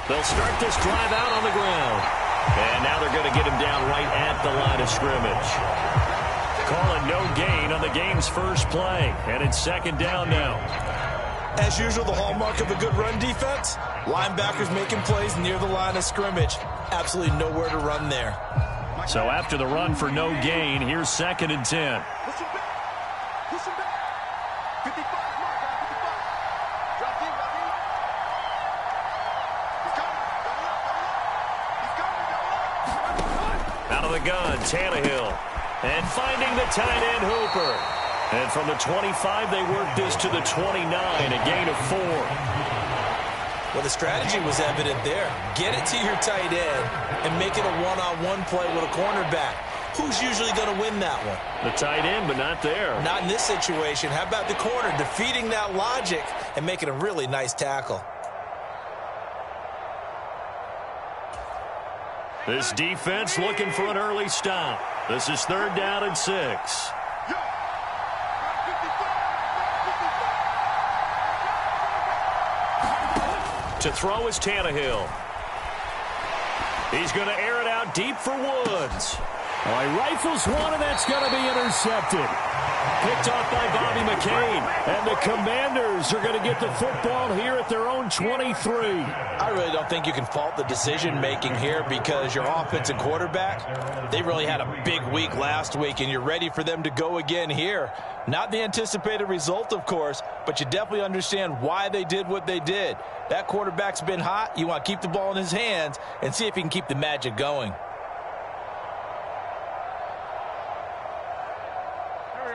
They'll start this drive out on the ground. And now they're going to get him down right at the line of scrimmage. Calling no gain on the game's first play. And it's second down now. As usual, the hallmark of a good run defense, linebackers making plays near the line of scrimmage. Absolutely nowhere to run there. So after the run for no gain, here's second and 10. Out of the gun, Tannehill. And finding the tight end, Hooper. And from the 25, they work this to the 29, a gain of 4. Well, the strategy was evident there. Get it to your tight end and make it a one-on-one play with a cornerback. Who's usually going to win that one? The tight end, but not there. Not in this situation. How about the corner defeating that logic and making a really nice tackle? This defense looking for an early stop. This is third down and 6. To throw is Tannehill. He's going to air it out deep for Woods. Well, he rifles one, and that's going to be intercepted. Picked off by Bobby McCain. And the Commanders are going to get the football here at their own 23. I really don't think you can fault the decision-making here because your offensive quarterback, they really had a big week last week, and you're ready for them to go again here. Not the anticipated result, of course, but you definitely understand why they did what they did. That quarterback's been hot. You want to keep the ball in his hands and see if he can keep the magic going.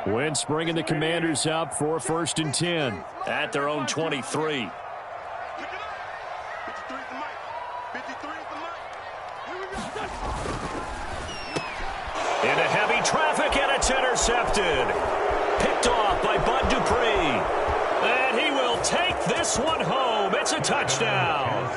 Wentz bringing the Commanders up for first and 10. At their own 23. Into heavy traffic, and it's intercepted. Picked off by Bud Dupree. And he will take this one home. It's a touchdown.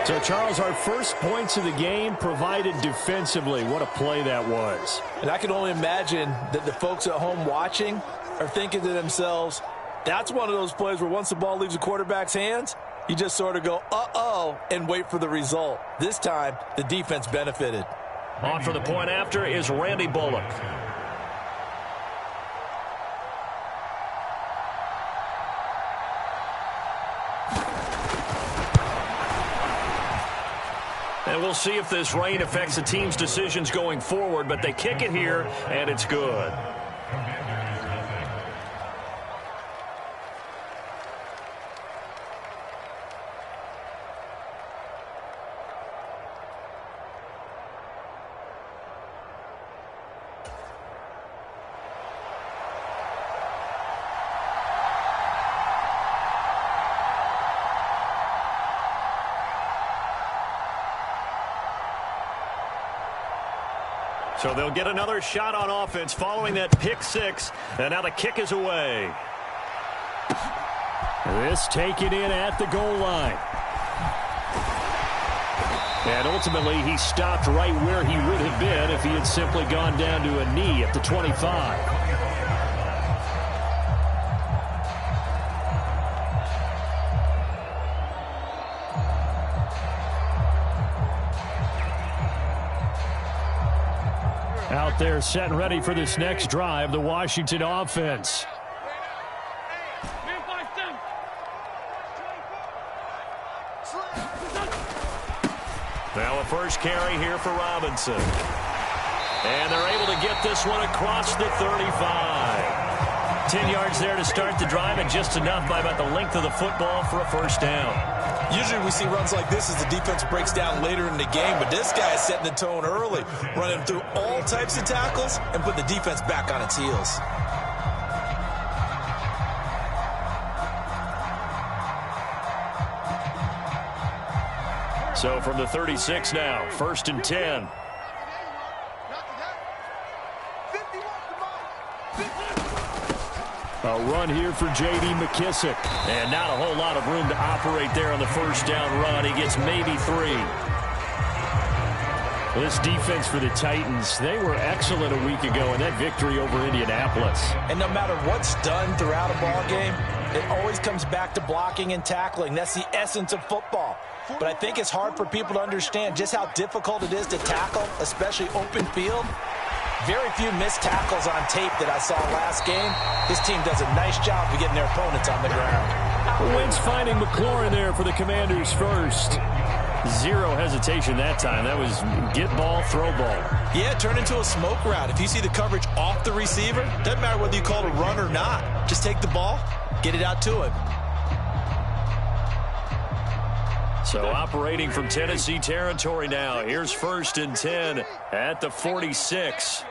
So, Charles, our first points of the game provided defensively. What a play that was. And I can only imagine that the folks at home watching are thinking to themselves, that's one of those plays where once the ball leaves the quarterback's hands, you just sort of go, uh-oh, and wait for the result. This time, the defense benefited. On for the point after is Randy Bullock. And we'll see if this rain affects the team's decisions going forward, but they kick it here, and it's good. So they'll get another shot on offense following that pick 6, and now the kick is away. This taken in at the goal line. And ultimately, he stopped right where he would have been if he had simply gone down to a knee at the 25. Out there set and ready for this next drive, the Washington offense. Now a first carry here for Robinson. And they're able to get this one across the 35. 10 yards there to start the drive, and just enough by about the length of the football for a first down. Usually we see runs like this as the defense breaks down later in the game, but this guy is setting the tone early, running through all types of tackles and put the defense back on its heels. So from the 36 now, first and 10. A run here for J.D. McKissick. And not a whole lot of room to operate there on the first down run. He gets maybe 3. This defense for the Titans, they were excellent a week ago in that victory over Indianapolis. And no matter what's done throughout a ball game, It always comes back to blocking and tackling. That's the essence of football. But I think it's hard for people to understand just how difficult it is to tackle, especially open field. Very few missed tackles on tape that I saw last game. This team does a nice job of getting their opponents on the ground. Wentz finding McLaurin there for the Commanders first. Zero hesitation that time. That was get ball, throw ball. Yeah, turn into a smoke route. If you see the coverage off the receiver, doesn't matter whether you call it a run or not. Just take the ball, get it out to him. So operating from Tennessee territory now. Here's 1st and 10 at the 46.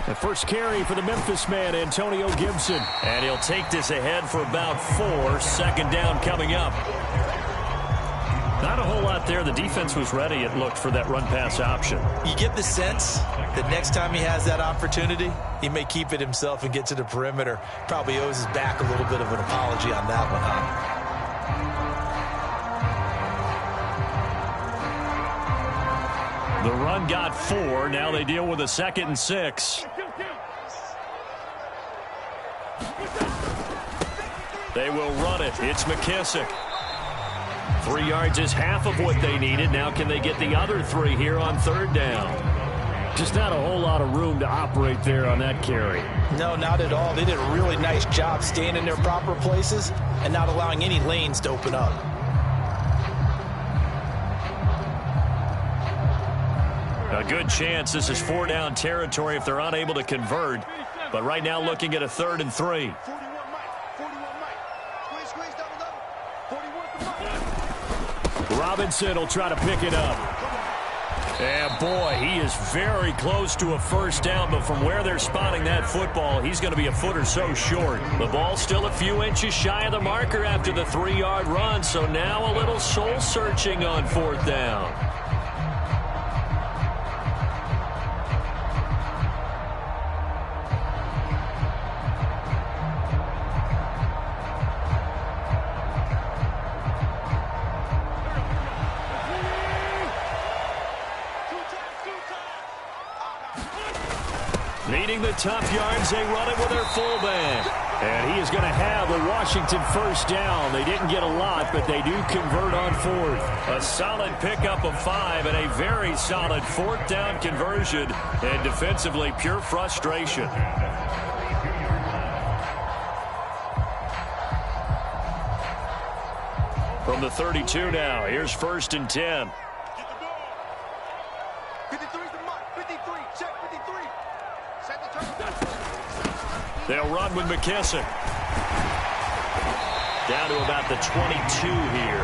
The first carry for the Memphis man, Antonio Gibson. And he'll take this ahead for about 4. 2nd down coming up. Not a whole lot there. The defense was ready, it looked, for that run-pass option. You get the sense that next time he has that opportunity, he may keep it himself and get to the perimeter. Probably owes his back a little bit of an apology on that one, huh? The run got 4. Now they deal with a 2nd and 6. They will run it. It's McKissick. 3 yards is half of what they needed. Now can they get the other 3 here on 3rd down? Just not a whole lot of room to operate there on that carry. No, not at all. They did a really nice job staying in their proper places and not allowing any lanes to open up. A good chance this is 4-down territory if they're unable to convert. But right now looking at a 3rd and 3. Robinson will try to pick it up. And boy, he is very close to a 1st down, but from where they're spotting that football, he's going to be a foot or so short. The ball's still a few inches shy of the marker after the 3-yard run, so now a little soul-searching on 4th down. Needing the tough yards, they run it with their fullback. And he is going to have a Washington 1st down. They didn't get a lot, but they do convert on 4th. A solid pickup of 5 and a very solid 4th down conversion. And defensively, pure frustration. From the 32 now, here's 1st and 10. They'll run with McKissick. Down to about the 22 here.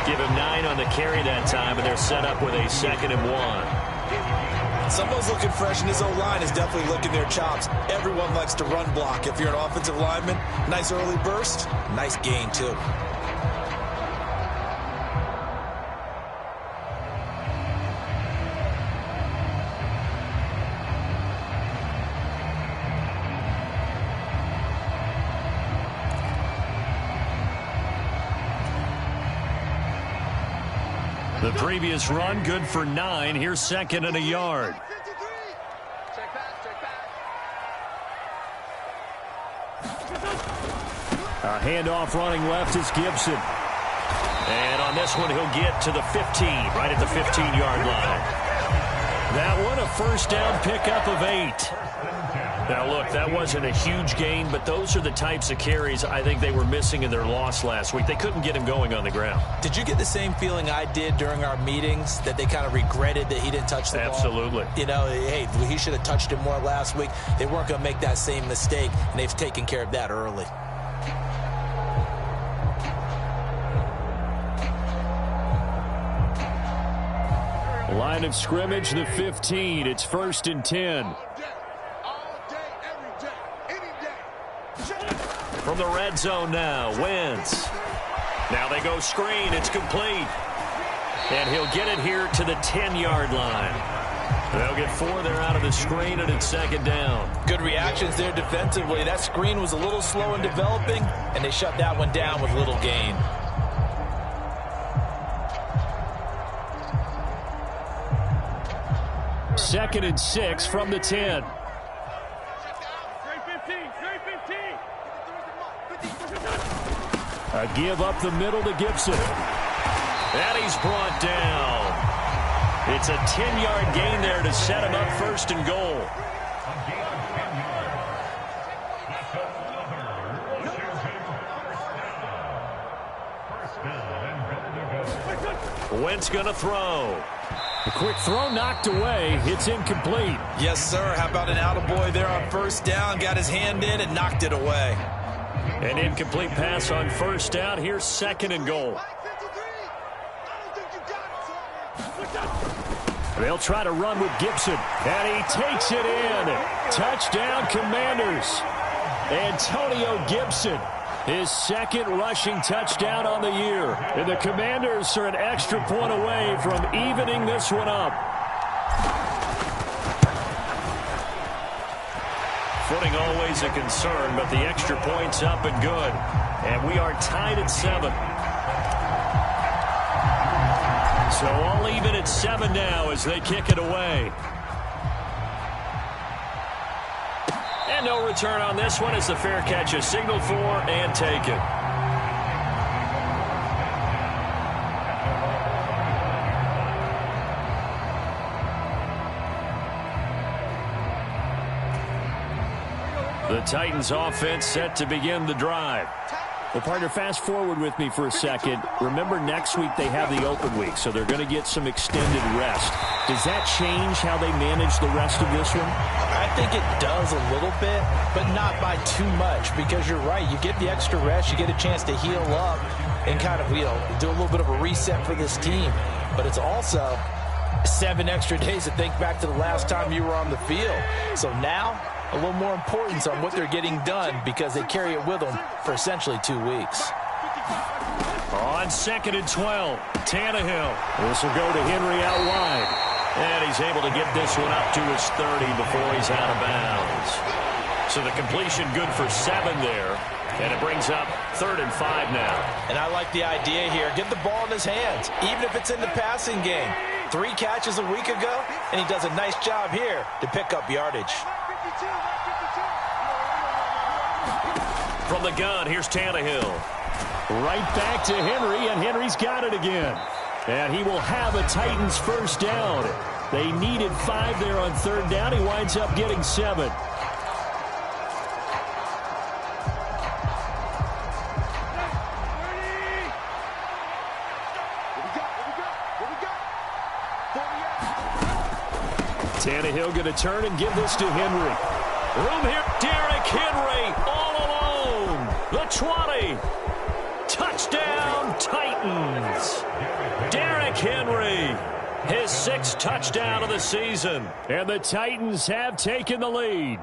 Give him 9 on the carry that time, and they're set up with a 2nd and 1. Someone's looking fresh, and his O-line is definitely licking their chops. Everyone likes to run block. If you're an offensive lineman, nice early burst, nice gain, too. The previous run, good for 9. Here's 2nd and a yard. A handoff running left is Gibson. And on this one, he'll get to the 15, right at the 15-yard line. That one, a 1st down pickup of 8. Now, look, that wasn't a huge gain, but those are the types of carries I think they were missing in their loss last week. They couldn't get him going on the ground. Did you get the same feeling I did during our meetings, that they kind of regretted that he didn't touch the ball? Absolutely. You know, hey, he should have touched it more last week. They weren't going to make that same mistake, and they've taken care of that early. Line of scrimmage, the 15. It's 1st and 10. From the red zone now, Wentz. Now they go screen. It's complete. And he'll get it here to the 10-yard line. They'll get 4 there out of the screen, and it's 2nd down. Good reactions there defensively. That screen was a little slow in developing, and they shut that one down with little gain. Second and 6 from the 10. A give up the middle to Gibson. And he's brought down. It's a 10-yard gain there to set him up first and goal. Wentz going to throw. A quick throw knocked away. It's incomplete. Yes, sir. How about an attaboy there on first down? Got his hand in and knocked it away. An incomplete pass on first down. Here's second and goal. They'll try to run with Gibson. And he takes it in. Touchdown, Commanders. Antonio Gibson, his second rushing touchdown on the year. And the Commanders are an extra point away from evening this one up. Footing always a concern, but the extra point's up and good. And we are tied at 7. So all even at 7 now as they kick it away. And no return on this one as the fair catch is signaled for and taken. The Titans offense set to begin the drive. Well, partner, fast forward with me for a second. Remember, next week they have the open week, so they're going to get some extended rest. Does that change how they manage the rest of this one? I think it does a little bit, but not by too much, because you're right. You get the extra rest. You get a chance to heal up and kind of, do a little bit of a reset for this team. But it's also 7 extra days to think back to the last time you were on the field. So now, a little more importance on what they're getting done because they carry it with them for essentially 2 weeks. On 2nd and 12, Tannehill. This will go to Henry out wide. And he's able to get this one up to his 30 before he's out of bounds. So the completion good for 7 there. And it brings up 3rd and 5 now. And I like the idea here. Get the ball in his hands, even if it's in the passing game. 3 catches a week ago, and he does a nice job here to pick up yardage. From the gun, here's Tannehill. Right back to Henry, and Henry's got it again. And he will have a Titans first down. They needed 5 there on 3rd down. He winds up getting 7. Tannehill going to turn and give this to Henry. Room here, Derrick Henry all alone. The 20. Touchdown, Titans. Derrick Henry, his 6th touchdown of the season. And the Titans have taken the lead.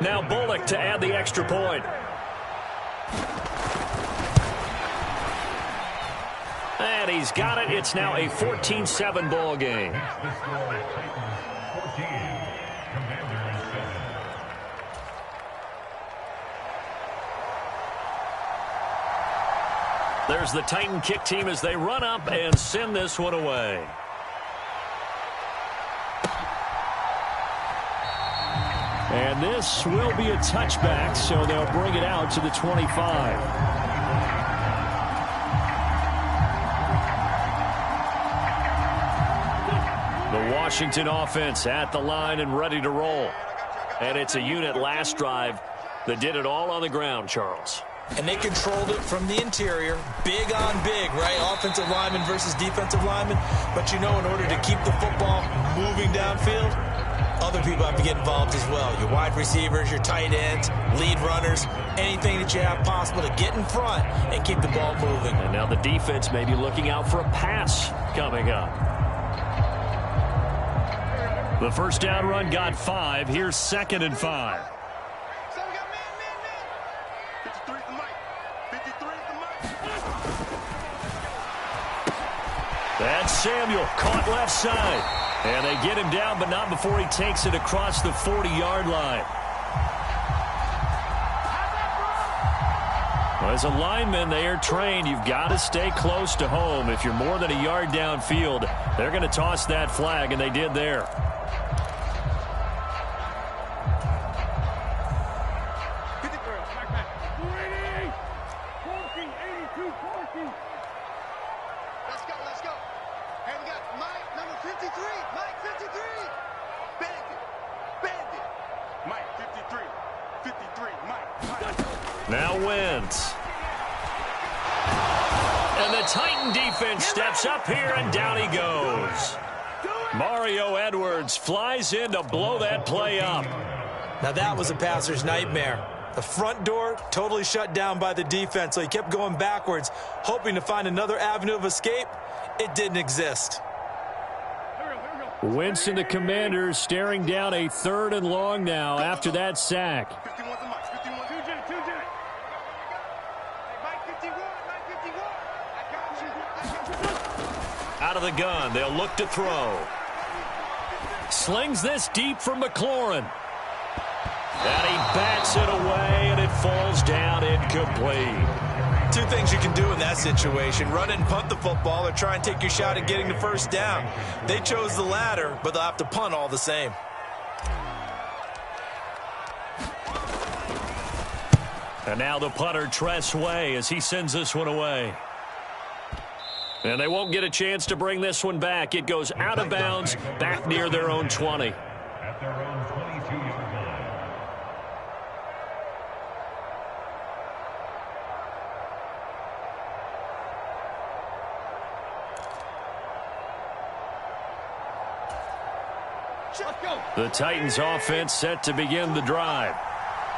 Now Bullock to add the extra point. And he's got it. It's now a 14-7 ball game. There's the Titan kick team as they run up and send this one away. And this will be a touchback, so they'll bring it out to the 25. The Washington offense at the line and ready to roll. And it's a unit last drive that did it all on the ground, Charles. And they controlled it from the interior, big on big, right? Offensive lineman versus defensive lineman. But in order to keep the football moving downfield, other people have to get involved as well. Your wide receivers, your tight ends, lead runners, anything that you have possible to get in front and keep the ball moving. And now the defense may be looking out for a pass coming up. The first down run got 5. Here's 2nd and 5. That's Samuel, caught left side. And they get him down, but not before he takes it across the 40-yard line. Well, as a lineman, they are trained. You've got to stay close to home. If you're more than a yard downfield, they're going to toss that flag, and they did there. Now Wentz. And the Titan defense steps up here, and down he goes. Mario Edwards flies in to blow that play up. Now that was a passer's nightmare. The front door totally shut down by the defense, so he kept going backwards, hoping to find another avenue of escape. It didn't exist. Wentz and the Commanders staring down a 3rd and long now after that sack. Out of the gun, they'll look to throw. Slings this deep for McLaurin. And he bats it away, and it falls down incomplete. Two things you can do in that situation: run and punt the football, or try and take your shot at getting the first down. They chose the latter, but they'll have to punt all the same. And now the punter, Tress Way, as he sends this one away. And they won't get a chance to bring this one back. It goes out of bounds, back near their own 20. At their own 22-yard line. The Titans offense set to begin the drive.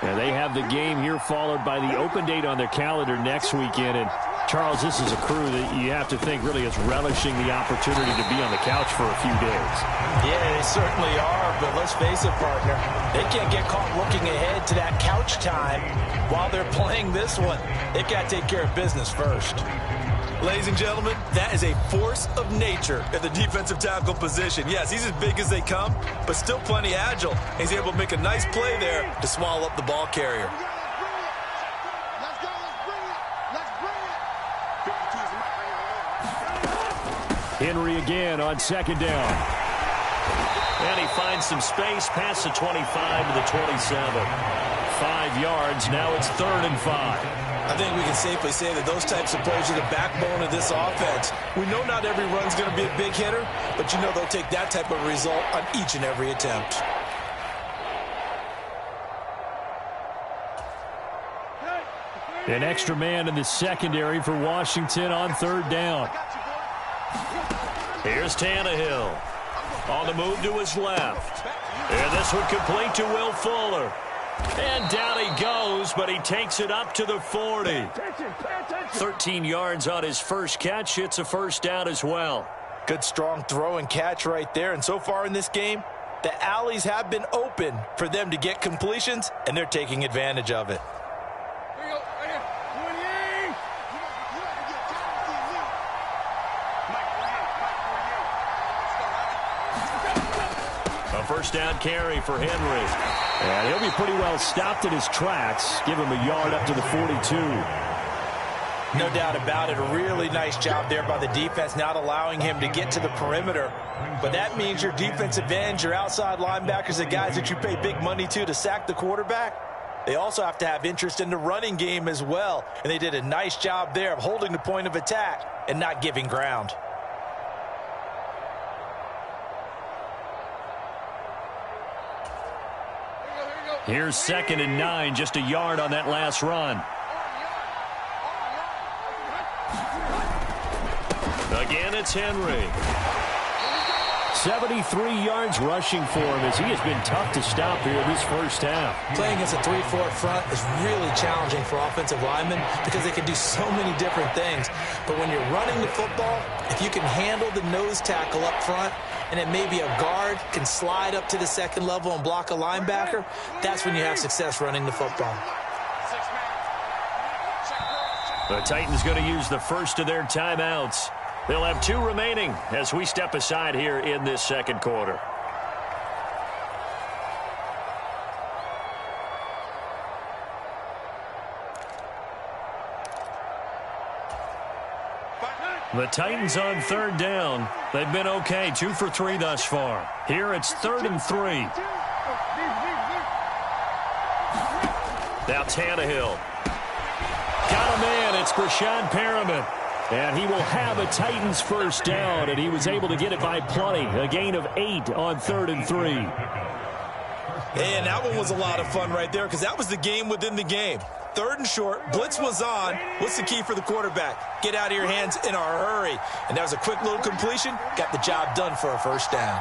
And they have the game here followed by the open date on their calendar next weekend. And Charles, this is a crew that you have to think really is relishing the opportunity to be on the couch for a few days. Yeah, they certainly are, but let's face it, partner, they can't get caught looking ahead to that couch time while they're playing this one. They've got to take care of business first. Ladies and gentlemen, that is a force of nature at the defensive tackle position. Yes, he's as big as they come, but still plenty agile. He's able to make a nice play there to swallow up the ball carrier. Henry again on 2nd down. And he finds some space past the 25 to the 27. 5 yards. Now it's 3rd and 5. I think we can safely say that those types of plays are the backbone of this offense. We know not every run's going to be a big hitter, but you know they'll take that type of result on each and every attempt. An extra man in the secondary for Washington on 3rd down. Here's Tannehill. On the move to his left. And this one complete to Will Fuller. And down he goes, but he takes it up to the 40. 13 yards on his first catch. It's a first down as well. Good strong throw and catch right there. And so far in this game, the alleys have been open for them to get completions, and they're taking advantage of it. A first down carry for Henry. And he'll be pretty well stopped in his tracks. Give him a yard up to the 42. No doubt about it. A really nice job there by the defense, not allowing him to get to the perimeter. But that means your defensive ends, your outside linebackers, the guys that you pay big money to sack the quarterback, they also have to have interest in the running game as well. And they did a nice job there of holding the point of attack and not giving ground. Here's 2nd and 9, just a yard on that last run. Again, it's Henry. 73 yards rushing for him as he has been tough to stop here this first half. Playing against a 3-4 front is really challenging for offensive linemen because they can do so many different things. But when you're running the football, if you can handle the nose tackle up front, and it may be a guard can slide up to the 2nd level and block a linebacker, that's when you have success running the football. The Titans going to use the first of their timeouts. They'll have 2 remaining as we step aside here in this 2nd quarter. The Titans on 3rd down. They've been okay, 2 for 3 thus far. Here it's 3rd and 3. Now Tannehill. Got him in. It's Brashad Perriman. And he will have a Titans first down, and he was able to get it by plenty. A gain of 8 on 3rd and 3. And that one was a lot of fun right there because that was the game within the game. 3rd and short, blitz was on. What's the key for the quarterback? Get out of your hands in a hurry. And that was a quick little completion. Got the job done for a first down.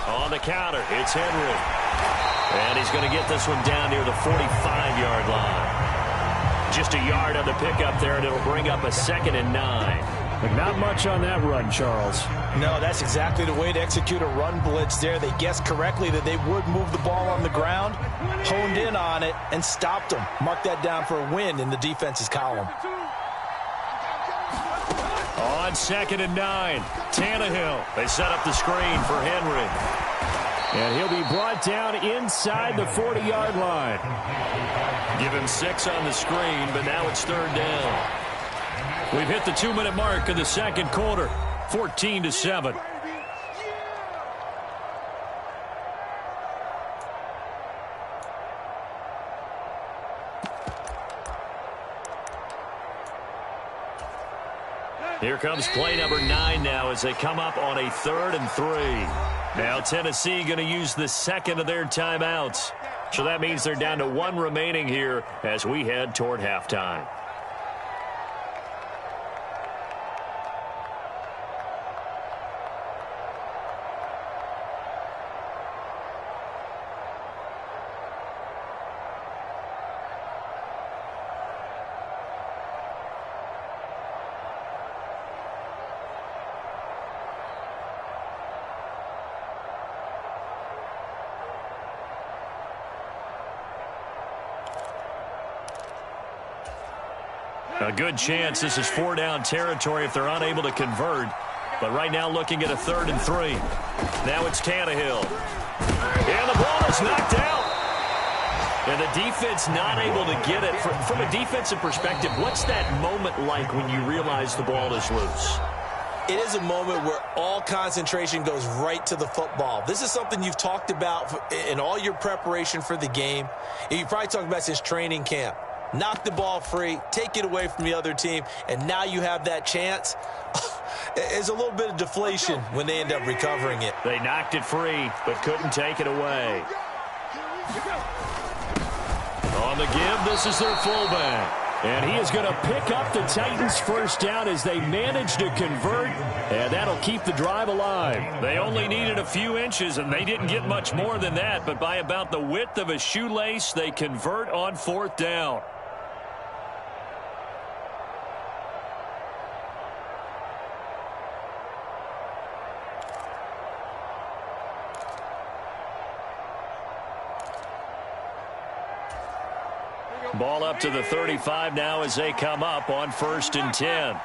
On the counter, it's Henry. And he's going to get this one down near the 45-yard line. Just a yard on the pickup there, and it'll bring up a 2nd and 9. But not much on that run, Charles. No, that's exactly the way to execute a run blitz there. They guessed correctly that they would move the ball on the ground, honed in on it, and stopped them. Mark that down for a win in the defense's column. On 2nd and 9, Tannehill. They set up the screen for Henry. And he'll be brought down inside the 40-yard line. Give him 6 on the screen, but now it's 3rd down. We've hit the 2-minute mark of the 2nd quarter, 14-7. Here comes play number 9 now as they come up on a 3rd and 3. Now Tennessee going to use the 2nd of their timeouts. So that means they're down to 1 remaining here as we head toward halftime. A good chance this is 4-down territory if they're unable to convert. But right now looking at a 3rd and 3. Now it's Tannehill. And the ball is knocked out. And the defense not able to get it. From a defensive perspective, what's that moment like when you realize the ball is loose? It is a moment where all concentration goes right to the football. This is something you've talked about in all your preparation for the game. And you probably talked about since training camp. Knock the ball free, take it away from the other team, and now you have that chance. There's a little bit of deflation when they end up recovering it. They knocked it free, but couldn't take it away. On the give, this is their fullback. And he is going to pick up the Titans' first down as they manage to convert, and that'll keep the drive alive. They only needed a few inches, and they didn't get much more than that, but by about the width of a shoelace, they convert on 4th down. Ball up to the 35 now as they come up on 1st and 10.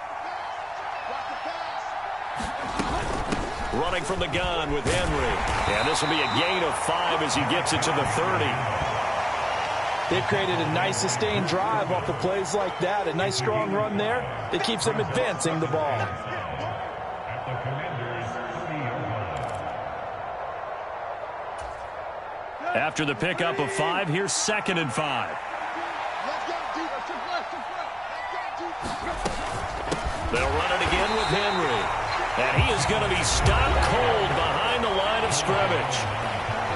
Running from the gun with Henry. And this will be a gain of 5 as he gets it to the 30. They've created a nice sustained drive off of plays like that. A nice strong run there that keeps them advancing the ball. After the pickup of 5, here's 2nd and 5. They'll run it again with Henry. And he is going to be stopped cold behind the line of scrimmage.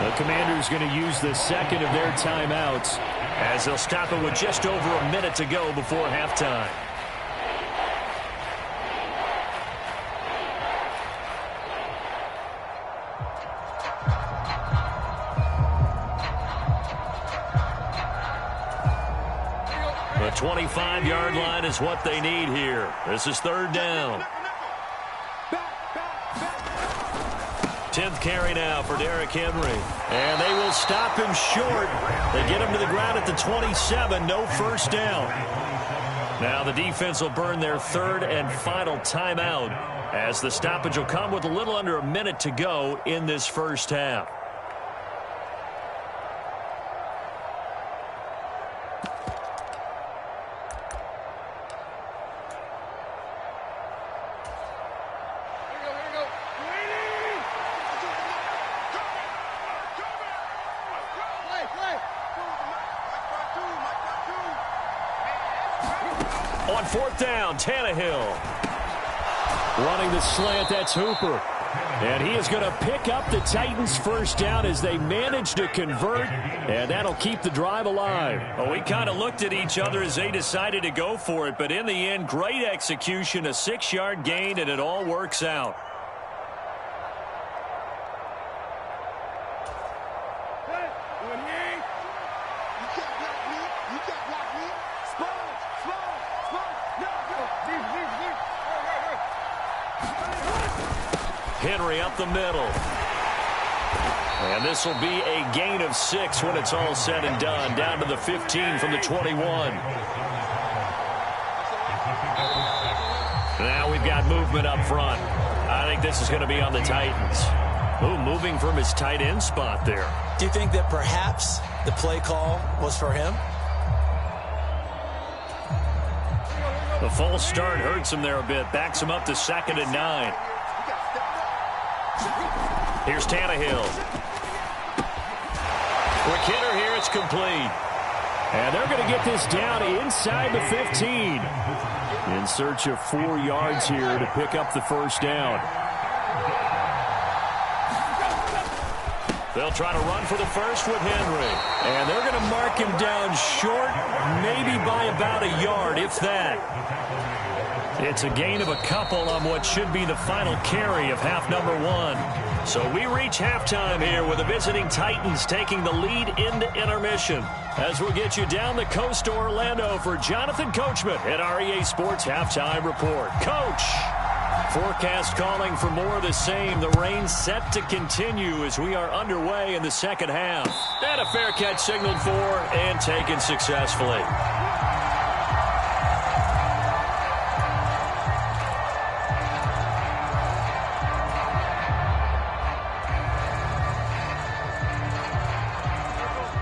The Commanders going to use the 2nd of their timeouts as they'll stop it with just over a minute to go before halftime. The 25-yard line is what they need here. This is 3rd down. 10th carry now for Derrick Henry. And they will stop him short. They get him to the ground at the 27. No first down. Now the defense will burn their 3rd and final timeout as the stoppage will come with a little under a minute to go in this first half. On 4th down, Tannehill. Running the slant, that's Hooper. And he is going to pick up the Titans' first down as they manage to convert, and that'll keep the drive alive. Well, we kind of looked at each other as they decided to go for it, but in the end, great execution, a 6-yard gain, and it all works out. Henry up the middle. And this will be a gain of 6 when it's all said and done. Down to the 15 from the 21. Now we've got movement up front. I think this is going to be on the Titans. Ooh, moving from his tight end spot there. Do you think that perhaps the play call was for him? The false start hurts him there a bit. Backs him up to 2nd and 9. Here's Tannehill. Quick hitter here. It's complete. And they're going to get this down inside the 15. In search of 4 yards here to pick up the first down. They'll try to run for the first with Henry. And they're going to mark him down short, maybe by about a yard, if that. It's a gain of a couple on what should be the final carry of half number 1. So we reach halftime here with the visiting Titans taking the lead into intermission. As we'll get you down the coast to Orlando for Jonathan Coachman at REA Sports Halftime Report. Coach! Forecast calling for more of the same. The rain set to continue as we are underway in the second half. And a fair catch signaled for and taken successfully.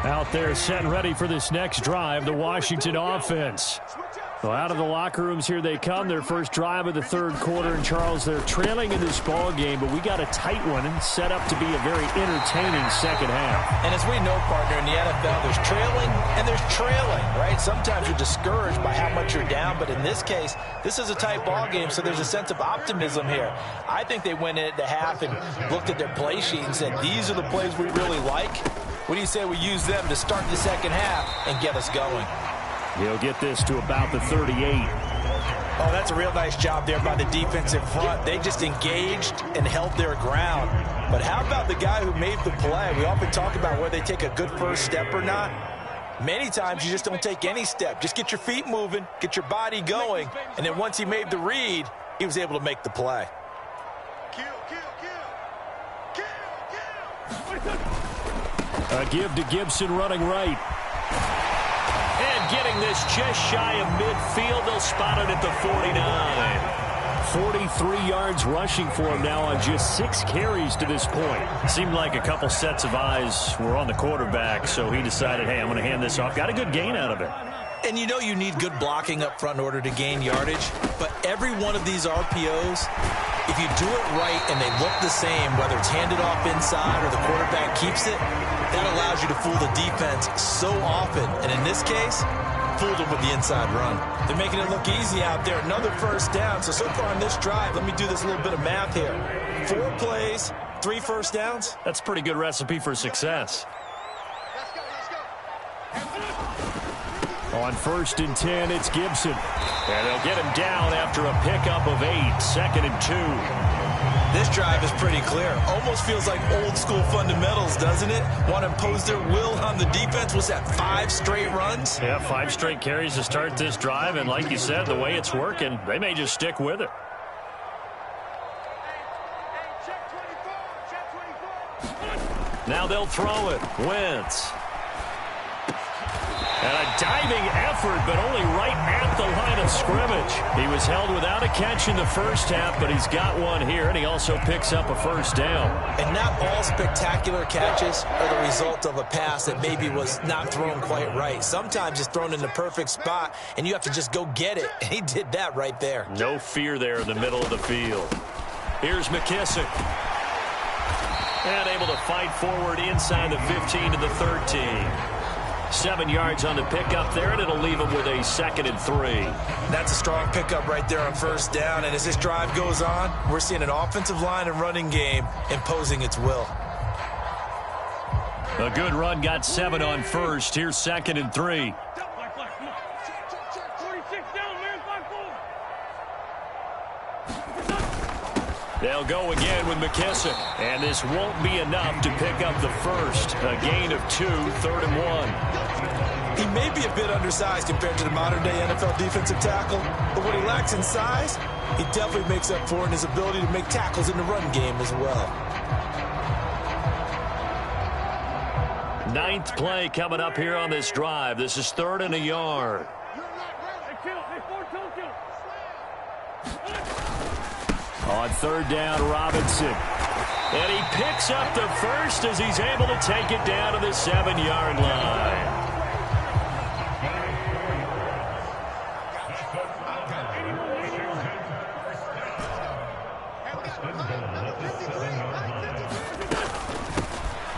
Out there set and ready for this next drive, the Washington offense. Well, out of the locker rooms here they come. Their first drive of the third quarter. And, Charles, they're trailing in this ball game, but we got a tight one and set up to be a very entertaining second half. And as we know, partner, in the NFL, there's trailing and there's trailing, right? Sometimes you're discouraged by how much you're down, but in this case, this is a tight ball game, so there's a sense of optimism here. I think they went into half and looked at their play sheet and said, these are the plays we really like. What do you say we use them to start the second half and get us going? He'll get this to about the 38. Oh, that's a real nice job there by the defensive front. They just engaged and held their ground. But how about the guy who made the play? We often talk about whether they take a good first step or not. Many times you just don't take any step. Just get your feet moving, get your body going, and then once he made the read, he was able to make the play. A give to Gibson running right. And getting this just shy of midfield. They'll spot it at the 49. 43 yards rushing for him now on just 6 carries to this point. Seemed like a couple sets of eyes were on the quarterback, so he decided, hey, I'm going to hand this off. Got a good gain out of it. And you know you need good blocking up front in order to gain yardage, but every one of these RPOs, if you do it right and they look the same, whether it's handed off inside or the quarterback keeps it, that allows you to fool the defense so often. And in this case, fooled them with the inside run. They're making it look easy out there. Another first down. So far in this drive, let me do this little bit of math here. 4 plays, 3 first downs. That's a pretty good recipe for success. On 1st and 10, it's Gibson. And they'll get him down after a pickup of 8, 2nd and 2. This drive is pretty clear. Almost feels like old school fundamentals, doesn't it? Want to impose their will on the defense. Was that 5 straight runs? Yeah, 5 straight carries to start this drive. And like you said, the way it's working, they may just stick with it. Now they'll throw it. Wentz. And a diving effort, but only right at the line of scrimmage. He was held without a catch in the first half, but he's got one here, and he also picks up a first down. And not all spectacular catches are the result of a pass that maybe was not thrown quite right. Sometimes it's thrown in the perfect spot, and you have to just go get it. And he did that right there. No fear there in the middle of the field. Here's McKissick. And able to fight forward inside the 15 to the 13. 7 yards on the pickup there, and it'll leave him with a 2nd and 3. That's a strong pickup right there on first down, and as this drive goes on, we're seeing an offensive line and running game imposing its will. A good run got 7 on first. Here's 2nd and 3. They'll go again with McKissick. And this won't be enough to pick up the first. A gain of 2, 3rd and 1. He may be a bit undersized compared to the modern-day NFL defensive tackle, but what he lacks in size, he definitely makes up for in his ability to make tackles in the run game as well. 9th play coming up here on this drive. This is 3rd and a yard. On 3rd down, Robinson. And he picks up the first as he's able to take it down to the 7-yard line.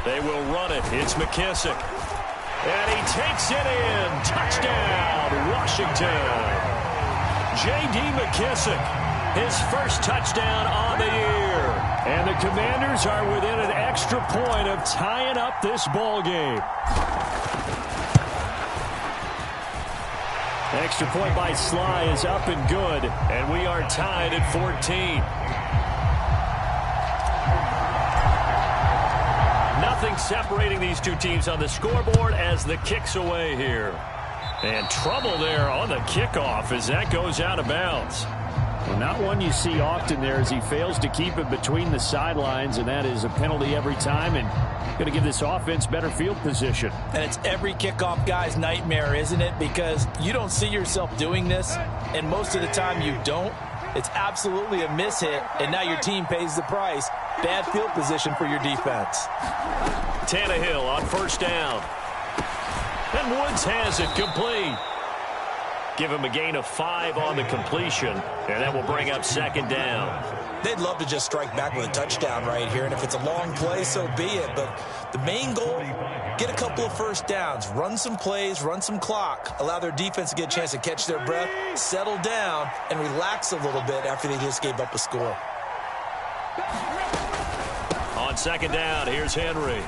They will run it. It's McKissick. And he takes it in. Touchdown, Washington. J.D. McKissick, his first touchdown on the year. And the Commanders are within an extra point of tying up this ball game. Extra point by Sly is up and good. And we are tied at 14. Nothing separating these two teams on the scoreboard as the kick's away here. And trouble there on the kickoff as that goes out of bounds. Well, not one you see often there as he fails to keep it between the sidelines, and that is a penalty every time and going to give this offense better field position. And it's every kickoff guy's nightmare, isn't it? Because you don't see yourself doing this, and most of the time you don't. It's absolutely a mishit, and now your team pays the price. Bad field position for your defense. Tannehill on 1st down. And Woods has it complete. Give him a gain of 5 on the completion, and that will bring up 2nd down. They'd love to just strike back with a touchdown right here, and if it's a long play, so be it. But the main goal, get a couple of first downs, run some plays, run some clock, allow their defense to get a chance to catch their breath, settle down, and relax a little bit after they just gave up a score. On 2nd down, here's Henry.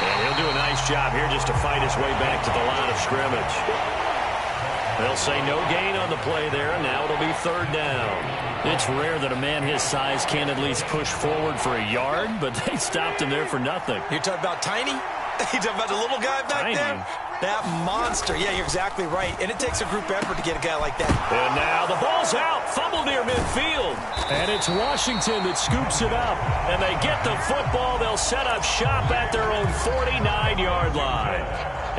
And he'll do a nice job here just to fight his way back to the line of scrimmage. They'll say no gain on the play there, and now it'll be 3rd down. It's rare that a man his size can at least push forward for a yard, but they stopped him there for nothing. You're talking about Tiny? You're talking about the little guy back there? That monster. Yeah, you're exactly right. And it takes a group effort to get a guy like that. And now the ball's out. Fumble near midfield. And it's Washington that scoops it up. And they get the football. They'll set up shop at their own 49-yard line.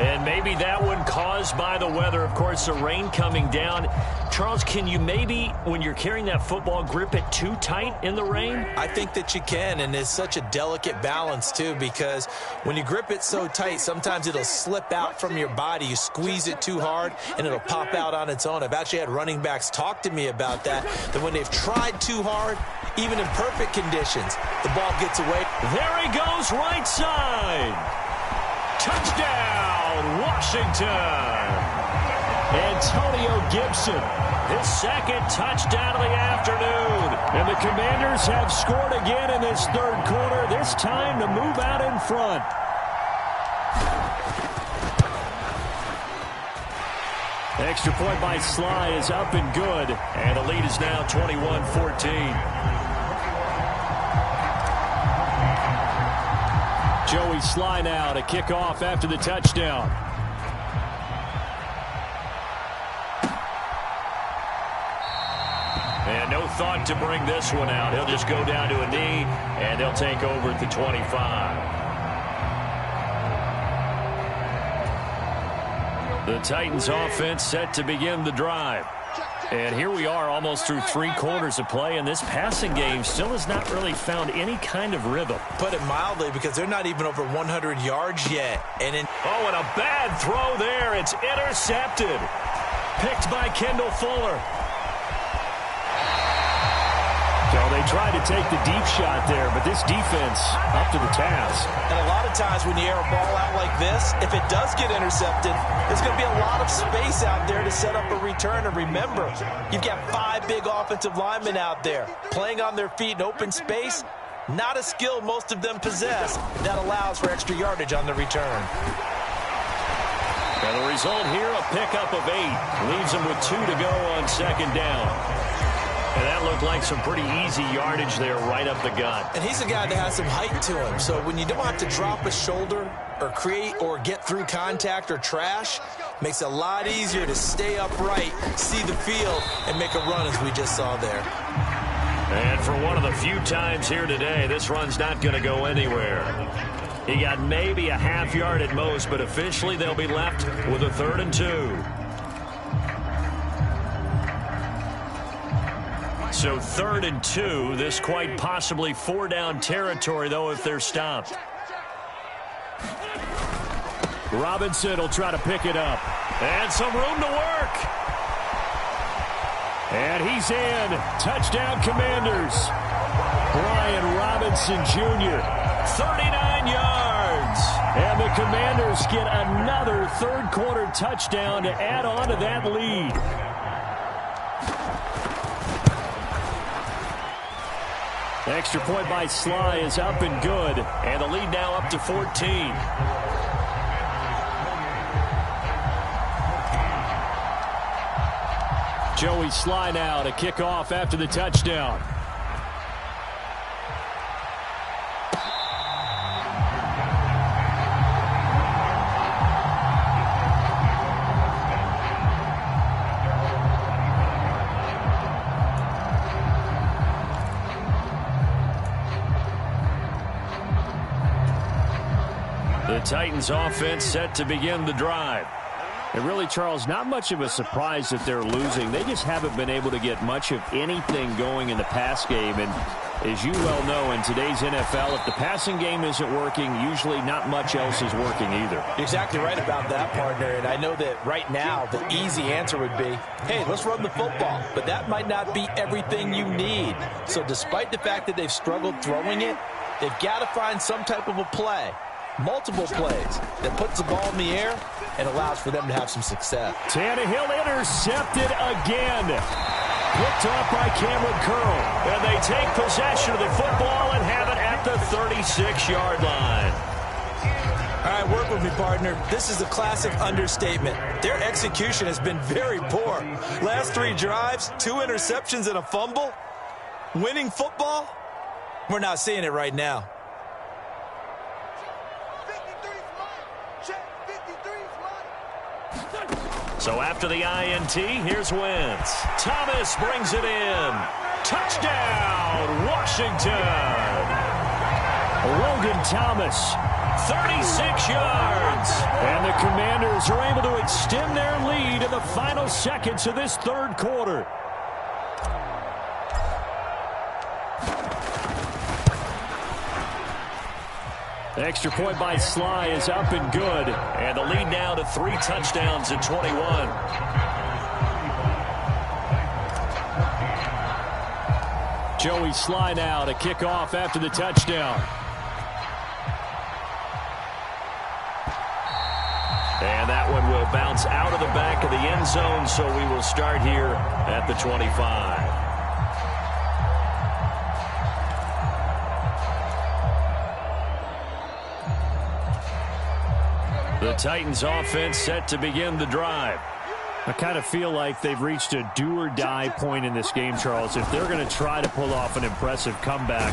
And maybe that one caused by the weather. Of course, the rain coming down. Charles, can you maybe, when you're carrying that football, grip it too tight in the rain? I think that you can, and it's such a delicate balance, too, because when you grip it so tight, sometimes it'll slip out from your body. You squeeze it too hard, and it'll pop out on its own. I've actually had running backs talk to me about that when they've tried too hard, even in perfect conditions, the ball gets away. There he goes, right side. Touchdown, Washington. Antonio Gibson, his 2nd touchdown of the afternoon. And the Commanders have scored again in this 3rd quarter, this time to move out in front. Extra point by Sly is up and good. And the lead is now 21-14. Joey Sly now to kick off after the touchdown. And no thought to bring this one out. He'll just go down to a knee, and they'll take over at the 25. The Titans offense set to begin the drive. And here we are almost through 3 quarters of play, and this passing game still has not really found any kind of rhythm. Put it mildly, because they're not even over 100 yards yet. And a bad throw there. It's intercepted. Picked by Kendall Fuller. So they tried to take the deep shot there, but this defense up to the task. And a lot of times when you air a ball out like this, if it does get intercepted, there's going to be a lot of space out there to set up a return. And remember, you've got 5 big offensive linemen out there playing on their feet in open space. Not a skill most of them possess. That allows for extra yardage on the return. And the result here, a pickup of 8. Leaves them with 2 to go on second down. And that looked like some pretty easy yardage there right up the gut. And he's a guy that has some height to him. So when you don't have to drop a shoulder or create or get through contact or trash, makes it a lot easier to stay upright, see the field, and make a run as we just saw there. And for one of the few times here today, this run's not going to go anywhere. He got maybe a half yard at most, but officially they'll be left with a 3rd and 2. So 3rd and 2, this quite possibly 4-down territory, though, if they're stopped. Robinson will try to pick it up. And some room to work. And he's in. Touchdown, Commanders. Brian Robinson Jr. 39 yards. And the Commanders get another third-quarter touchdown to add on to that lead. Extra point by Sly is up and good. And the lead now up to 14. Joey Sly now to kick off after the touchdown. The Titans offense set to begin the drive. And really, Charles, not much of a surprise that they're losing. They just haven't been able to get much of anything going in the pass game. And as you well know, in today's NFL, if the passing game isn't working, usually not much else is working either. You're exactly right about that, partner. And I know that right now the easy answer would be, hey, let's run the football. But that might not be everything you need. So despite the fact that they've struggled throwing it, they've got to find some type of a play. Multiple plays that puts the ball in the air and allows for them to have some success. Tannehill intercepted again. Picked off by Cameron Curl. And they take possession of the football and have it at the 36-yard line. All right, work with me, partner. This is a classic understatement. Their execution has been very poor. Last 3 drives, 2 interceptions and a fumble. Winning football? We're not seeing it right now. So after the INT, here's Wentz. Thomas brings it in. Touchdown, Washington. Logan Thomas. 36 yards. And the Commanders are able to extend their lead in the final seconds of this third quarter. The extra point by Sly is up and good. And the lead now to 3 touchdowns at 21. Joey Sly now to kick off after the touchdown. And that one will bounce out of the back of the end zone, so we will start here at the 25. The Titans offense set to begin the drive. I kind of feel like they've reached a do-or-die point in this game, Charles. If they're going to try to pull off an impressive comeback,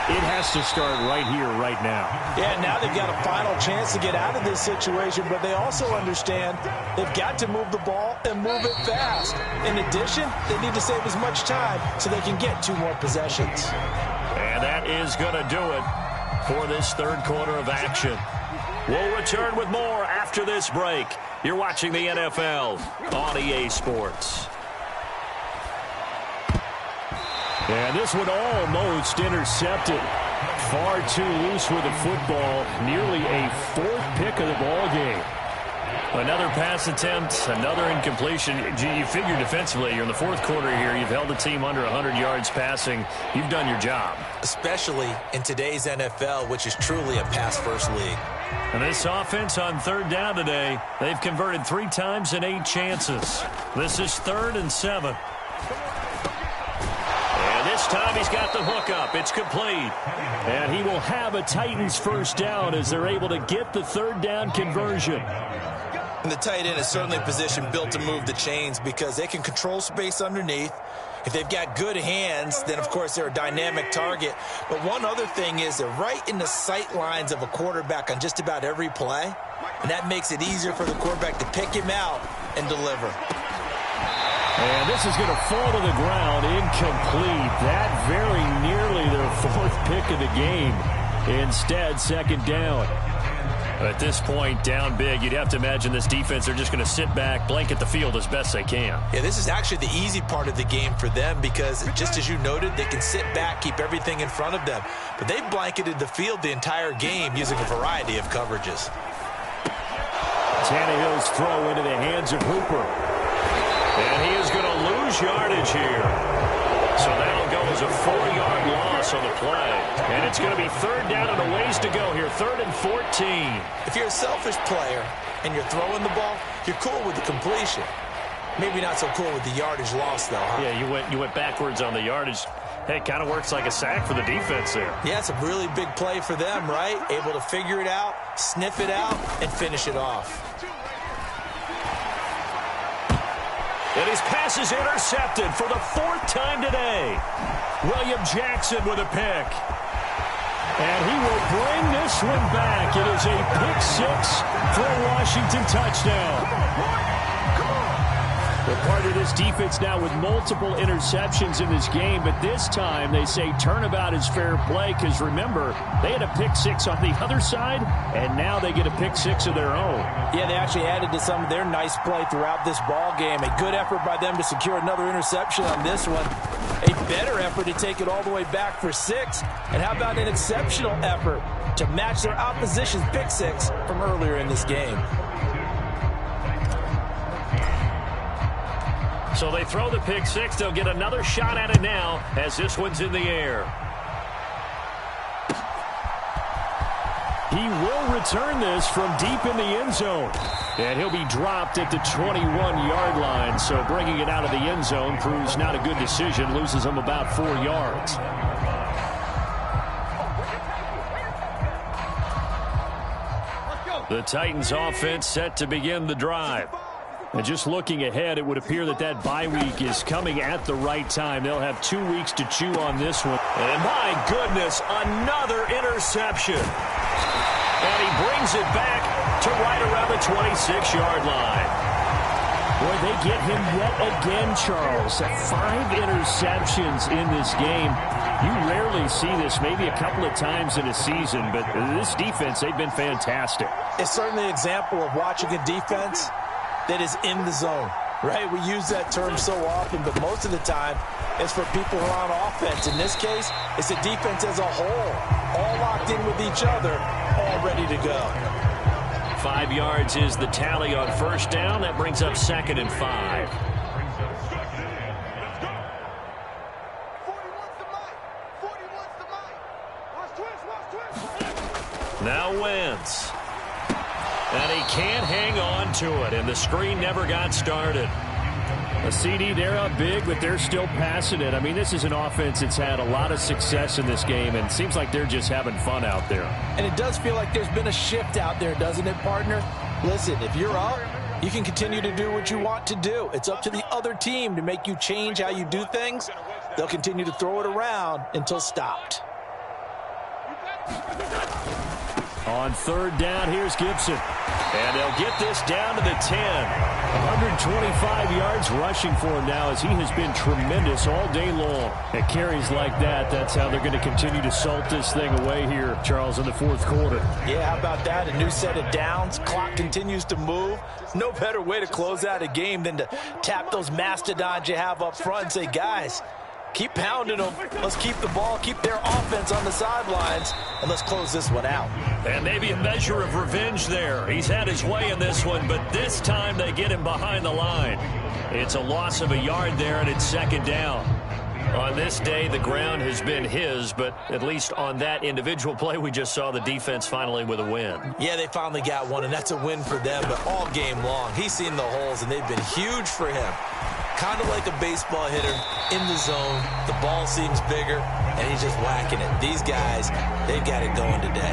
it has to start right here, right now. Yeah, now they've got a final chance to get out of this situation, but they also understand they've got to move the ball and move it fast. In addition, they need to save as much time so they can get 2 more possessions. And that is going to do it for this third quarter of action. We'll return with more after this break. You're watching the NFL on EA Sports. And this one almost intercepted. Far too loose with the football. Nearly a 4th pick of the ball game. Another pass attempt, another incompletion. You figure defensively, you're in the fourth quarter here. You've held the team under 100 yards passing. You've done your job. Especially in today's NFL, which is truly a pass-first league. And this offense on third down today, they've converted 3 times in 8 chances. This is 3rd and 7. And this time he's got the hook up. It's complete. And he will have a Titans first down as they're able to get the third down conversion. And the tight end is certainly a position built to move the chains because they can control space underneath. If they've got good hands, then, of course, they're a dynamic target. But one other thing is they're right in the sight lines of a quarterback on just about every play, and that makes it easier for the quarterback to pick him out and deliver. And this is going to fall to the ground, incomplete. That very nearly their 4th pick of the game. Instead, 2nd down. At this point, down big, you'd have to imagine this defense, they're just going to sit back, blanket the field as best they can. Yeah, this is actually the easy part of the game for them because, just as you noted, they can sit back, keep everything in front of them. But they've blanketed the field the entire game using a variety of coverages. Tannehill's throw into the hands of Hooper. And he is going to lose yardage here. So that'll go as a 4-yard loss on the play. And it's going to be 3rd down and a ways to go here. 3rd and 14. If you're a selfish player and you're throwing the ball, you're cool with the completion. Maybe not so cool with the yardage loss, though, huh? Yeah, you went backwards on the yardage. Hey, it kind of works like a sack for the defense there. Yeah, it's a really big play for them, right? Able to figure it out, sniff it out, and finish it off. And his pass is intercepted for the 4th time today. William Jackson with a pick. And he will bring this one back. It is a pick 6 for a Washington touchdown. They're part of this defense now with multiple interceptions in this game, but this time they say turnabout is fair play because, remember, they had a pick 6 on the other side, and now they get a pick 6 of their own. Yeah, they actually added to some of their nice play throughout this ball game. A good effort by them to secure another interception on this one. A better effort to take it all the way back for 6. And how about an exceptional effort to match their opposition's pick 6 from earlier in this game? So they throw the pick 6. They'll get another shot at it now as this one's in the air. He will return this from deep in the end zone. And he'll be dropped at the 21-yard line. So bringing it out of the end zone proves not a good decision. Loses him about 4 yards. The Titans offense set to begin the drive. And just looking ahead, it would appear that that bye week is coming at the right time. They'll have 2 weeks to chew on this one. And my goodness, another interception. And he brings it back to right around the 26-yard line. Boy, they get him yet again, Charles. 5 interceptions in this game. You rarely see this, maybe a couple of times in a season, but this defense, they've been fantastic. It's certainly an example of watching a defense that is in the zone, right? We use that term so often, but most of the time it's for people who are on offense. In this case, it's the defense as a whole, all locked in with each other, all ready to go. 5 yards is the tally on first down. That brings up 2nd and 5. Now Wentz. And he can't hang on to it, and the screen never got started. A CD, they're up big, but they're still passing it. I mean, this is an offense that's had a lot of success in this game, and it seems like they're just having fun out there. And it does feel like there's been a shift out there, doesn't it, partner? Listen, if you're up, you can continue to do what you want to do. It's up to the other team to make you change how you do things. They'll continue to throw it around until stopped. On third down, here's Gibson. And they'll get this down to the 10. 125 yards rushing for him now as he has been tremendous all day long. At carries like that, that's how they're going to continue to salt this thing away here, Charles, in the fourth quarter. Yeah, how about that? A new set of downs. Clock continues to move. No better way to close out a game than to tap those mastodons you have up front and say, guys, Keep pounding them. Let's keep the ball, keep their offense on the sidelines, and let's close this one out. And maybe a measure of revenge there. He's had his way in this one, but this time they get him behind the line. It's a loss of a yard there, and it's second down. On this day, the ground has been his, but at least on that individual play, we just saw the defense finally with a win. Yeah, they finally got one, and that's a win for them, but all game long, he's seen the holes, and they've been huge for him. Kind of like a baseball hitter in the zone. The ball seems bigger, and he's just whacking it. These guys, they've got it going today.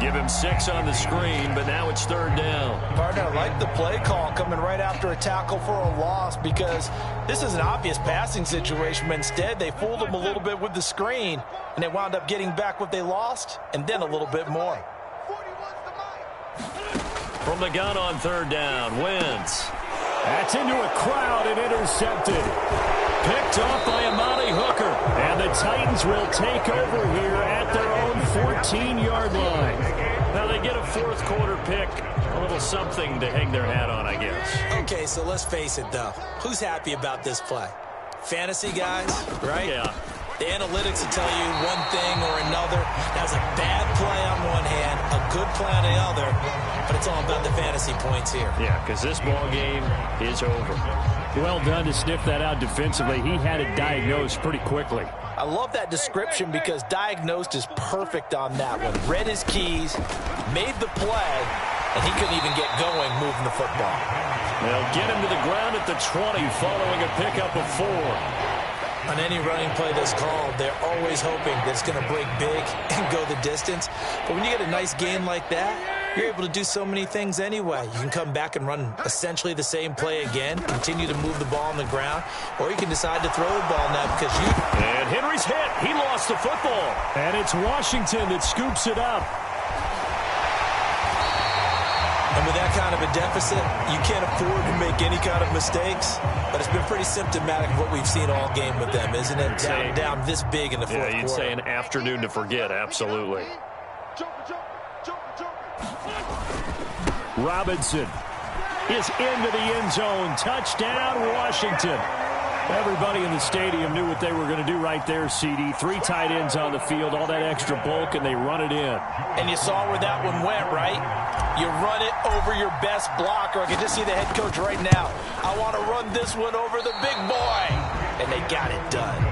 Give him 6 on the screen, but now it's third down. Partner, I like the play call coming right after a tackle for a loss because this is an obvious passing situation, but instead they fooled him a little bit with the screen, and they wound up getting back what they lost and then a little bit more. From the gun on third down, Wentz. That's into a crowd and intercepted. Picked off by Amani Hooker. And the Titans will take over here at their own 14-yard line. Now they get a fourth quarter pick. A little something to hang their hat on, I guess. Okay, so let's face it, though. Who's happy about this play? Fantasy guys, right? Yeah. The analytics will tell you one thing or another. That's a bad play on one hand, a good play on the other, but it's all about the fantasy points here. Yeah, because this ball game is over. Well done to sniff that out defensively. He had it diagnosed pretty quickly. I love that description because diagnosed is perfect on that one. Read his keys, made the play, and he couldn't even get going moving the football. They'll get him to the ground at the 20 following a pickup of 4. On any running play that's called, they're always hoping that it's going to break big and go the distance. But when you get a nice game like that, you're able to do so many things anyway. You can come back and run essentially the same play again, continue to move the ball on the ground, or you can decide to throw the ball now because you... And Henry's hit. He lost the football. And it's Washington that scoops it up. And with that kind of a deficit, you can't afford to make any kind of mistakes. But it's been pretty symptomatic of what we've seen all game with them, isn't it? Down this big in the fourth quarter. Yeah, you'd say an afternoon to forget, absolutely. Robinson is into the end zone. Touchdown, Washington. Everybody in the stadium knew what they were going to do right there, CD. 3 tight ends on the field, all that extra bulk, and they run it in. And you saw where that one went, right? You run it over your best blocker. I can just see the head coach right now. I want to run this one over the big boy. And they got it done.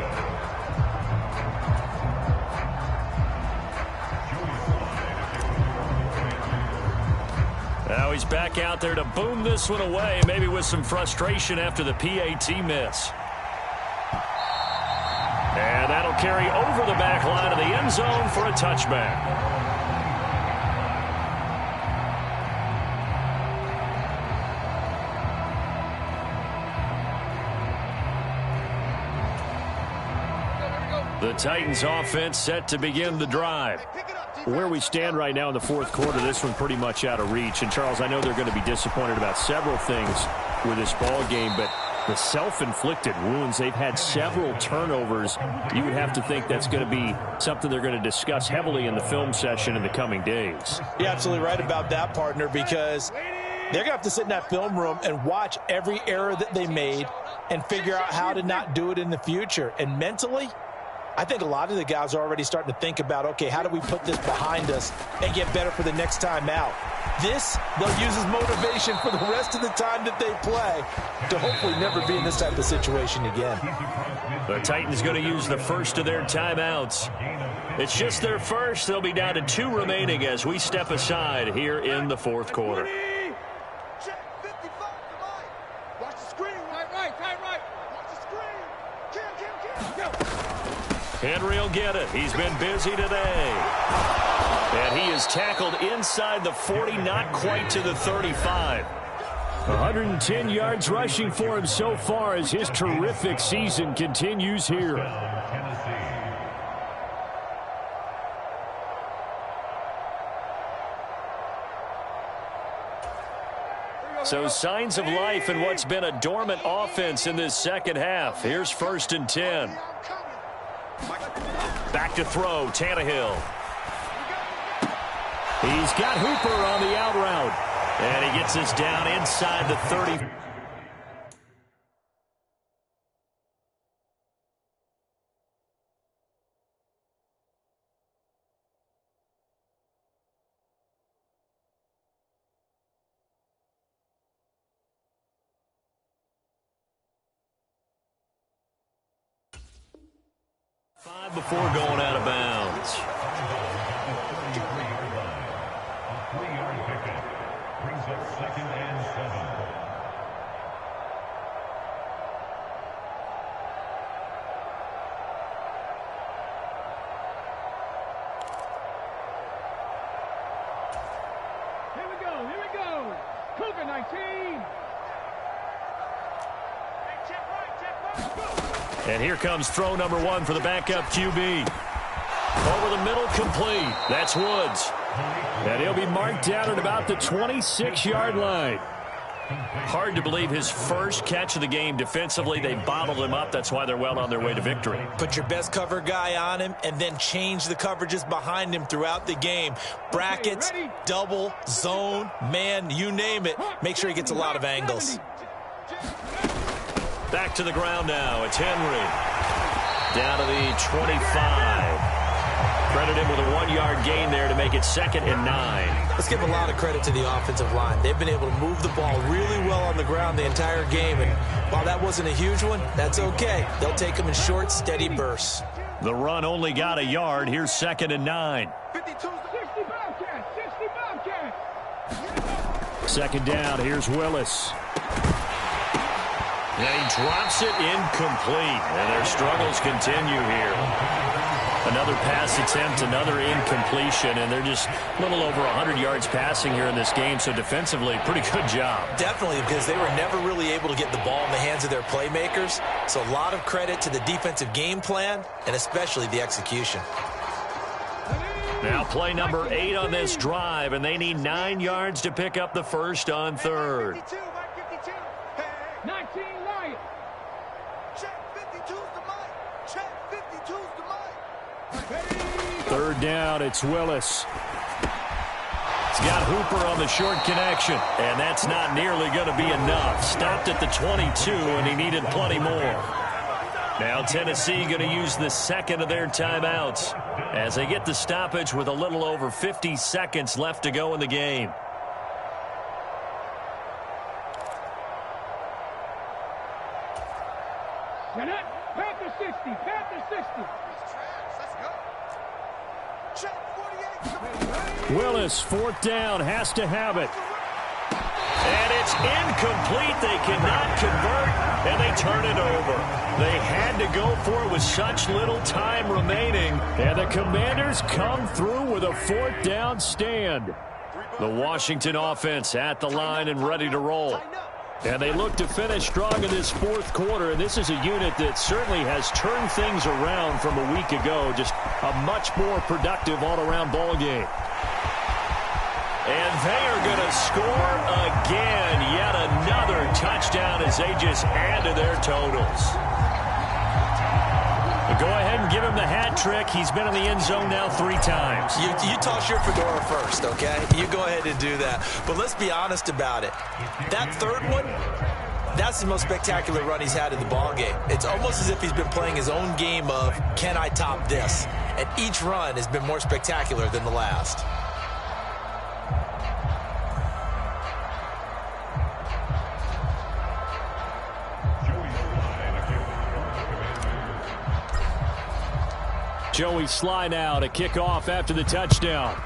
Now he's back out there to boom this one away, maybe with some frustration after the PAT miss. And that'll carry over the back line of the end zone for a touchback. The Titans offense set to begin the drive. Where we stand right now in the fourth quarter, this one pretty much out of reach. And, Charles, I know they're going to be disappointed about several things with this ball game, but the self-inflicted wounds, they've had several turnovers. You would have to think that's going to be something they're going to discuss heavily in the film session in the coming days. You're absolutely right about that, partner, because they're going to have to sit in that film room and watch every error that they made and figure out how to not do it in the future. And mentally, I think a lot of the guys are already starting to think about, okay, how do we put this behind us and get better for the next time out? This, they'll use as motivation for the rest of the time that they play to hopefully never be in this type of situation again. The Titans going to use the first of their timeouts. It's just their first. They'll be down to 2 remaining as we step aside here in the fourth quarter. Henry will get it. He's been busy today. And he is tackled inside the 40, not quite to the 35. 110 yards rushing for him so far as his terrific season continues here. So signs of life in what's been a dormant offense in this second half. Here's 1st and 10. Back to throw, Tannehill. He's got Hooper on the out route. And he gets us down inside the 30. 5 before going out of bounds. A 3-yard pickup brings up 2nd and 7. Here we go. Cougar 19. And here comes throw number 1 for the backup QB. Over the middle, complete. That's Woods. And he'll be marked down at about the 26-yard line. Hard to believe his first catch of the game defensively. They bottled him up. That's why they're well on their way to victory. Put your best cover guy on him and then change the coverages behind him throughout the game. Brackets, double, zone, man, you name it. Make sure he gets a lot of angles. Back to the ground now. It's Henry. Down to the 25. Credit him with a 1-yard gain there to make it 2nd and 9. Let's give a lot of credit to the offensive line. They've been able to move the ball really well on the ground the entire game. And while that wasn't a huge one, that's okay. They'll take them in short, steady bursts. The run only got a yard. Here's 2nd and 9. 60 Bobcats. 2nd down. Here's Willis. And he drops it incomplete. And their struggles continue here. Another pass attempt, another incompletion, and they're just a little over 100 yards passing here in this game, so defensively, pretty good job. Definitely, because they were never really able to get the ball in the hands of their playmakers, so a lot of credit to the defensive game plan and especially the execution. Now play number 8 on this drive, and they need 9 yards to pick up the first on 3rd. 19 Lions. Check 52's the mic. Check 52's the mic. 3rd down, it's Willis. He's got Hooper on the short connection, and that's not nearly going to be enough. Stopped at the 22, and he needed plenty more. Now Tennessee going to use the 2nd of their timeouts as they get the stoppage with a little over 50 seconds left to go in the game. Panther 60. Panther 60. Willis, 4th down, has to have it. And it's incomplete. They cannot convert, and they turn it over. They had to go for it with such little time remaining. And the Commanders come through with a 4th down stand. The Washington offense at the line and ready to roll. And they look to finish strong in this 4th quarter. And this is a unit that certainly has turned things around from a week ago. Just a much more productive all-around ball game. And they are going to score again. Yet another touchdown as they just add to their totals. But go ahead and give him the hat trick. He's been in the end zone now 3 times. You toss your fedora first, okay? You go ahead and do that. But let's be honest about it. That 3rd one, that's the most spectacular run he's had in the ball game. It's almost as if he's been playing his own game of, can I top this? And each run has been more spectacular than the last. Joey Sly now to kick off after the touchdown.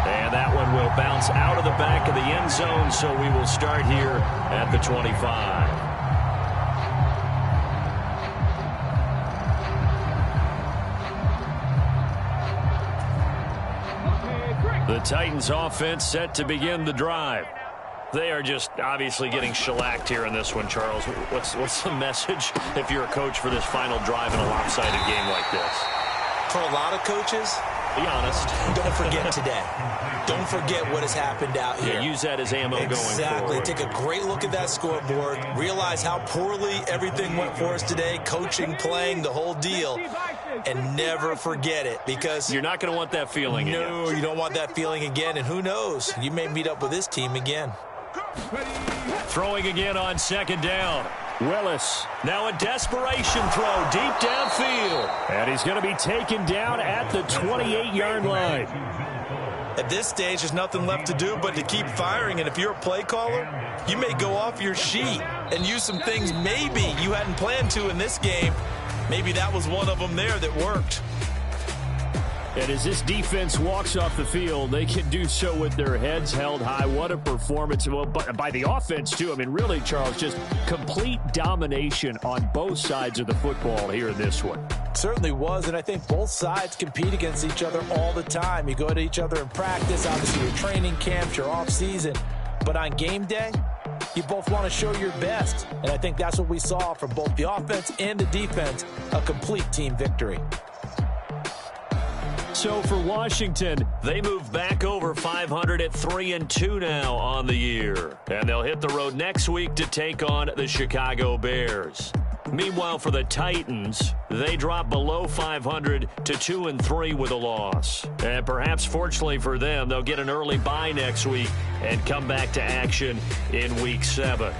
And that one will bounce out of the back of the end zone, so we will start here at the 25. The Titans offense set to begin the drive. They are just obviously getting shellacked here in this one, Charles. What's the message if you're a coach for this final drive in a lopsided game like this? For a lot of coaches, be honest. Don't forget today. Don't forget what has happened out here. Yeah, use that as ammo going forward. Exactly. Take a great look at that scoreboard. Realize how poorly everything went for us today. Coaching, playing, the whole deal. And never forget it, because you're not going to want that feeling again. No, you don't want that feeling again. And who knows? You may meet up with this team again. Throwing again on 2nd down. Willis. Now a desperation throw deep downfield. And he's going to be taken down at the 28-yard line. At this stage, there's nothing left to do but to keep firing. And if you're a play caller, you may go off your sheet and use some things maybe you hadn't planned to in this game. Maybe that was one of them there that worked. And as this defense walks off the field, they can do so with their heads held high. What a performance. Well, by the offense, too. I mean, really, Charles, just complete domination on both sides of the football here in this one. Certainly was, and I think both sides compete against each other all the time. You go to each other in practice, obviously your training camps, your off-season. But on game day, you both want to show your best. And I think that's what we saw from both the offense and the defense, a complete team victory. So for Washington, they move back over 500 at 3-2 now on the year. And they'll hit the road next week to take on the Chicago Bears. Meanwhile, for the Titans, they drop below 500 to 2-3 with a loss. And perhaps fortunately for them, they'll get an early bye next week and come back to action in Week 7.